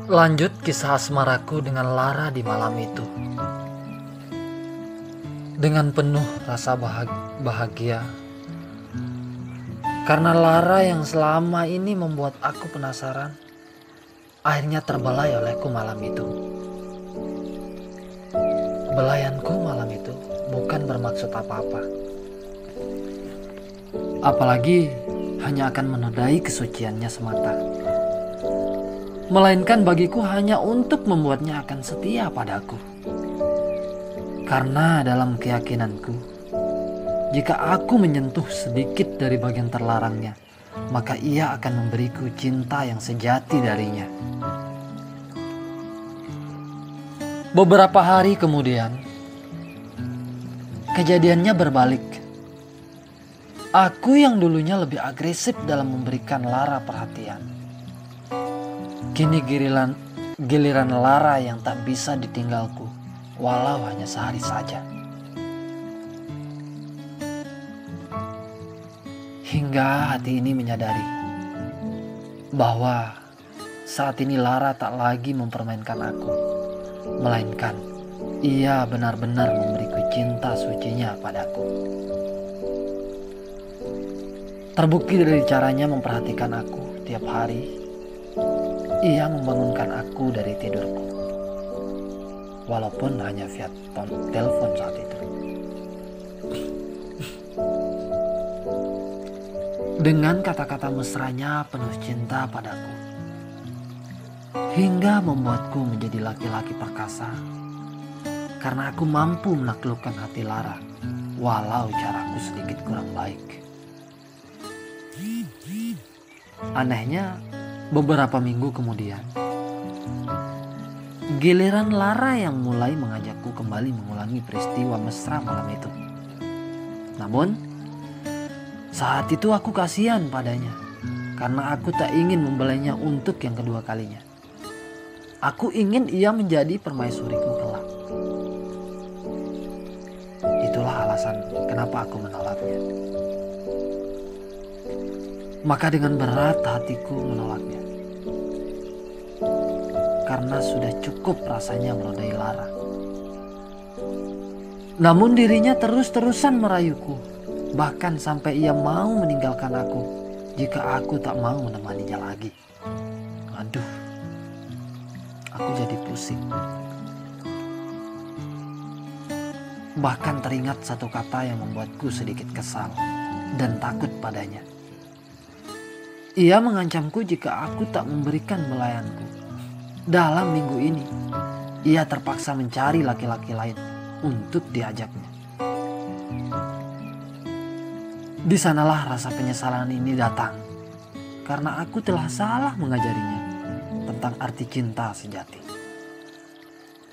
Lanjut kisah asmaraku dengan Lara di malam itu. Dengan penuh rasa bahagia. Karena Lara yang selama ini membuat aku penasaran, akhirnya terbelai olehku malam itu. Belayanku malam itu bukan bermaksud apa-apa. Apalagi hanya akan menodai kesuciannya semata. Melainkan bagiku hanya untuk membuatnya akan setia padaku. Karena dalam keyakinanku, jika aku menyentuh sedikit dari bagian terlarangnya, maka ia akan memberiku cinta yang sejati darinya. Beberapa hari kemudian, kejadiannya berbalik. Aku yang dulunya lebih agresif dalam memberikan Lara perhatian, kini giliran Lara yang tak bisa ditinggalku, walau hanya sehari saja. Hingga hati ini menyadari bahwa saat ini Lara tak lagi mempermainkan aku, melainkan ia benar-benar memberiku cinta sucinya padaku. Terbukti dari caranya memperhatikan aku tiap hari. Ia membangunkan aku dari tidurku, walaupun hanya via telepon saat itu. Dengan kata-kata mesranya penuh cinta padaku, hingga membuatku menjadi laki-laki perkasa. Karena aku mampu menaklukkan hati Lara, walau caraku sedikit kurang baik. Anehnya, beberapa minggu kemudian, giliran Lara yang mulai mengajakku kembali mengulangi peristiwa mesra malam itu. Namun, saat itu aku kasihan padanya, karena aku tak ingin membelainya untuk yang kedua kalinya. Aku ingin ia menjadi permaisuriku kelak. Itulah alasan kenapa aku menolaknya. Maka dengan berat hatiku menolaknya. Karena sudah cukup rasanya menodai Lara. Namun dirinya terus-terusan merayuku. Bahkan sampai ia mau meninggalkan aku jika aku tak mau menemaninya lagi. Aduh, aku jadi pusing. Bahkan teringat satu kata yang membuatku sedikit kesal dan takut padanya. Ia mengancamku jika aku tak memberikan belayanku. Dalam minggu ini, ia terpaksa mencari laki-laki lain untuk diajaknya. Di sanalah rasa penyesalan ini datang, karena aku telah salah mengajarinya tentang arti cinta sejati.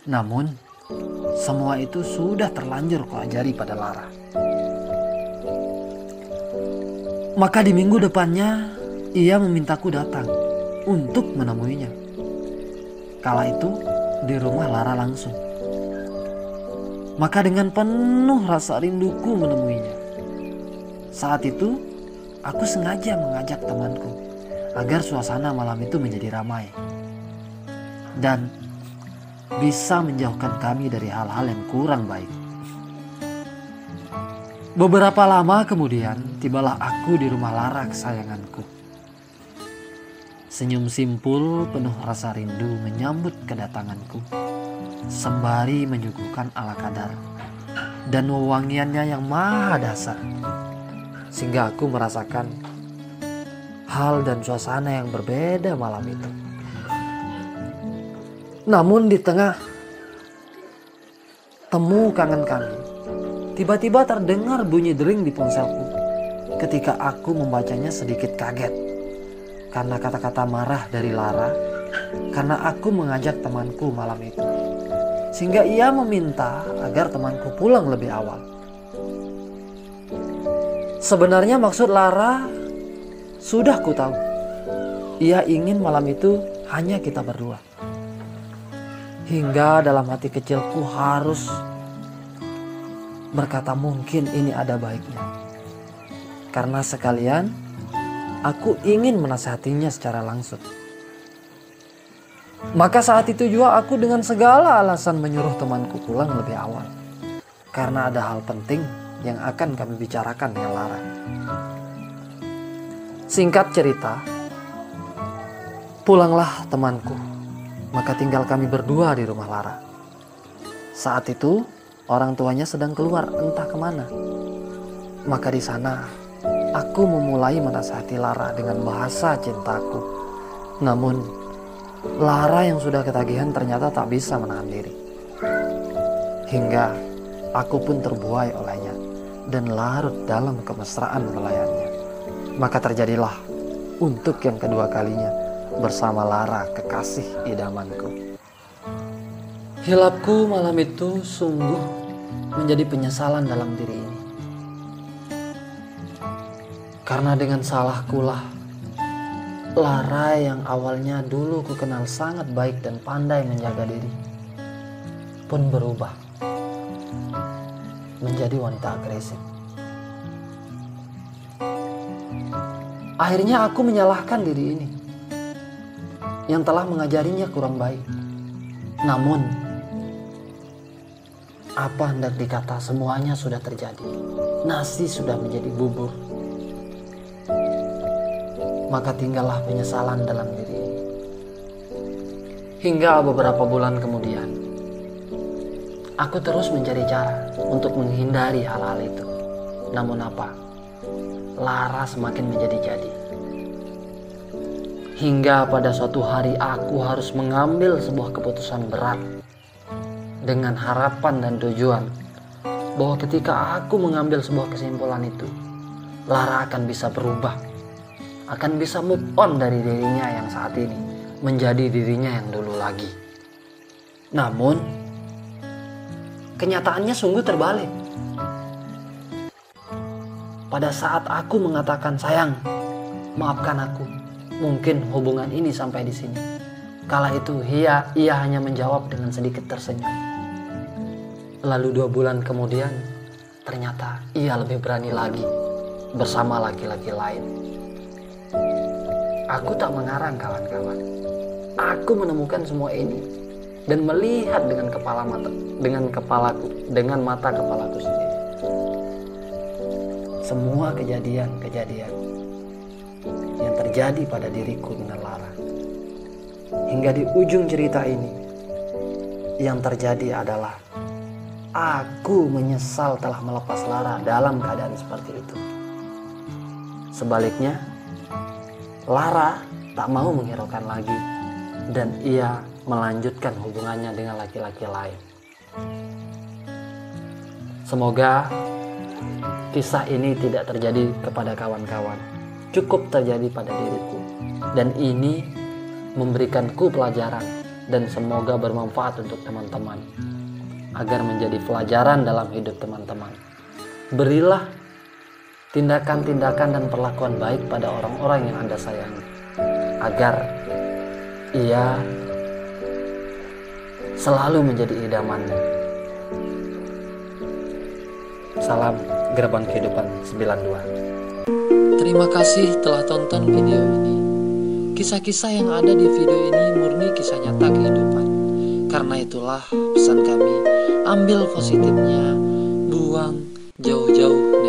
Namun, semua itu sudah terlanjur kuajari pada Lara. Maka di minggu depannya, ia memintaku datang untuk menemuinya. Kala itu di rumah Lara langsung. Maka dengan penuh rasa rinduku menemuinya. Saat itu aku sengaja mengajak temanku agar suasana malam itu menjadi ramai dan bisa menjauhkan kami dari hal-hal yang kurang baik. Beberapa lama kemudian tibalah aku di rumah Lara kesayanganku. Senyum simpul penuh rasa rindu menyambut kedatanganku, sembari menyuguhkan ala kadar dan wewangiannya yang maha dasar, sehingga aku merasakan hal dan suasana yang berbeda malam itu. Namun di tengah temu kangen kami, tiba-tiba terdengar bunyi dering di ponselku. Ketika aku membacanya sedikit kaget karena kata-kata marah dari Lara, karena aku mengajak temanku malam itu, sehingga ia meminta agar temanku pulang lebih awal. Sebenarnya maksud Lara sudah ku tahu. Ia ingin malam itu hanya kita berdua. Hingga dalam hati kecilku harus berkata mungkin ini ada baiknya. Karena sekalian aku ingin menasihatinya secara langsung. Maka saat itu juga aku dengan segala alasan menyuruh temanku pulang lebih awal. Karena ada hal penting yang akan kami bicarakan dengan Lara. Singkat cerita, pulanglah temanku. Maka tinggal kami berdua di rumah Lara. Saat itu orang tuanya sedang keluar entah kemana. Maka di sana aku memulai menasihati Lara dengan bahasa cintaku. Namun Lara yang sudah ketagihan ternyata tak bisa menahan diri. Hingga aku pun terbuai olehnya dan larut dalam kemesraan melayannya. Maka terjadilah untuk yang kedua kalinya bersama Lara, kekasih idamanku. Hilapku malam itu sungguh menjadi penyesalan dalam diri ini. Karena dengan salahkulah Lara yang awalnya dulu ku kenal sangat baik dan pandai menjaga diri pun berubah menjadi wanita agresif. Akhirnya aku menyalahkan diri ini yang telah mengajarinya kurang baik. Namun apa hendak dikata, semuanya sudah terjadi. Nasi sudah menjadi bubur. Maka tinggallah penyesalan dalam diri ini. Hingga beberapa bulan kemudian, aku terus mencari cara untuk menghindari hal-hal itu. Namun apa? Lara semakin menjadi-jadi. Hingga pada suatu hari aku harus mengambil sebuah keputusan berat dengan harapan dan tujuan bahwa ketika aku mengambil sebuah kesimpulan itu, Lara akan bisa berubah, akan bisa move on dari dirinya yang saat ini menjadi dirinya yang dulu lagi. Namun kenyataannya sungguh terbalik. Pada saat aku mengatakan, sayang, maafkan aku, mungkin hubungan ini sampai di sini. Kala itu ia hanya menjawab dengan sedikit tersenyum. Lalu 2 bulan kemudian ternyata ia lebih berani lagi bersama laki-laki lain. Aku tak mengarang, kawan-kawan. Aku menemukan semua ini dan melihat dengan mata kepalaku sendiri. Semua kejadian-kejadian yang terjadi pada diriku dengan Lara. Hingga di ujung cerita ini, yang terjadi adalah aku menyesal telah melepas Lara dalam keadaan seperti itu. Sebaliknya, Lara tak mau menghiraukan lagi dan ia melanjutkan hubungannya dengan laki-laki lain. Semoga kisah ini tidak terjadi kepada kawan-kawan, cukup terjadi pada diriku. Dan ini memberikanku pelajaran dan semoga bermanfaat untuk teman-teman, agar menjadi pelajaran dalam hidup teman-teman. Berilah tindakan-tindakan dan perlakuan baik pada orang-orang yang Anda sayangi, agar ia selalu menjadi idamanmu. Salam Gerbang Kehidupan 92. Terima kasih telah tonton video ini. Kisah-kisah yang ada di video ini murni kisah nyata kehidupan. Karena itulah pesan kami, ambil positifnya, buang jauh-jauh